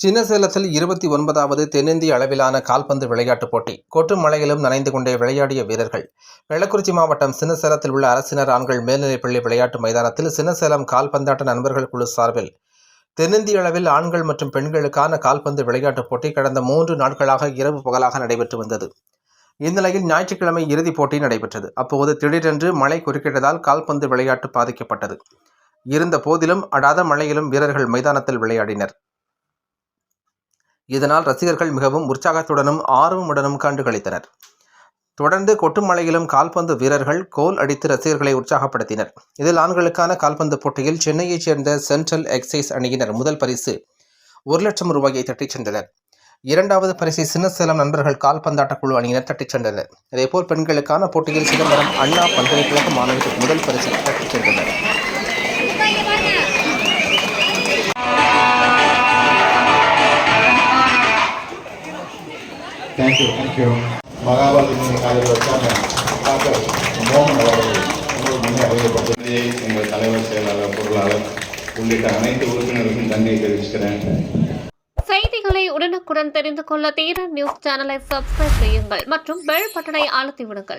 சின்னசேலத்தில் 29வது தென்னிந்திய அளவிலான கால்பந்து விளையாட்டுப் போட்டி. கொட்டும் மழையிலும் நனைந்து கொண்டே விளையாடிய வீரர்கள். கள்ளக்குறிச்சி மாவட்டம் சின்னசேலத்தில் உள்ள அரசினர் ஆண்கள் மேல்நிலைப்பள்ளி விளையாட்டு மைதானத்தில் சின்னசேலம் கால்பந்தாட்ட நண்பர்கள் குழு சார்பில் தென்னிந்திய அளவில் ஆண்கள் மற்றும் பெண்களுக்கான கால்பந்து விளையாட்டுப் போட்டி கடந்த 3 நாட்களாக இரவு பகலாக நடைபெற்று வந்தது. இந்நிலையில் ஞாயிற்றுக்கிழமை இறுதிப் போட்டி நடைபெற்றது. அப்போது திடீரென்று மழை குறுக்கிட்டதால் கால்பந்து விளையாட்டு பாதிக்கப்பட்டது. இருந்த போதிலும் அடாத மழையிலும் வீரர்கள் மைதானத்தில் விளையாடினர். இதனால் ரசிகர்கள் மிகவும் உற்சாகத்துடனும் ஆர்வமுடனும் கண்டுகளித்தனர். தொடர்ந்து கொட்டும் மழையிலும் கால்பந்து வீரர்கள் கோல் அடித்து ரசிகர்களை உற்சாகப்படுத்தினர். இதில் ஆண்களுக்கான கால்பந்து போட்டியில் சென்னையைச் சேர்ந்த சென்ட்ரல் எக்ஸைஸ் அணியினர் முதல் பரிசு 1 லட்சம் ரூபாயை தட்டிச் சென்றனர். 2வது பரிசை சின்னசேலம் நண்பர்கள் கால்பந்தாட்ட குழு அணியினர் தட்டிச் சென்றனர். இதேபோல் பெண்களுக்கான போட்டியில் சிதம்பரம் அண்ணா பல்கலைக்கழக மாணவிகள் முதல் பரிசை தட்டிச் சென்றனர். தேங்க்யூ. மகாபாரதத்தின் காலையில் வச்சாங்க டாக்டர் மோகன் அவர்கள் உங்களுக்கு முன்னே அறிவிக்கப்பட்டது. எங்கள் தலைவர், செயலாளர், பொருளாளர் உள்ளிட்ட அனைத்து உறுப்பினர்களுக்கும் நன்றியை தெரிவிக்கிறேன். செய்திகளை உடனுக்குடன் தெரிந்து கொள்ள தீரன் நியூஸ் சேனலை சப்ஸ்கிரைப் செய்யுங்கள் மற்றும் பெல் பட்டனை அழுத்தி விடுங்கள்.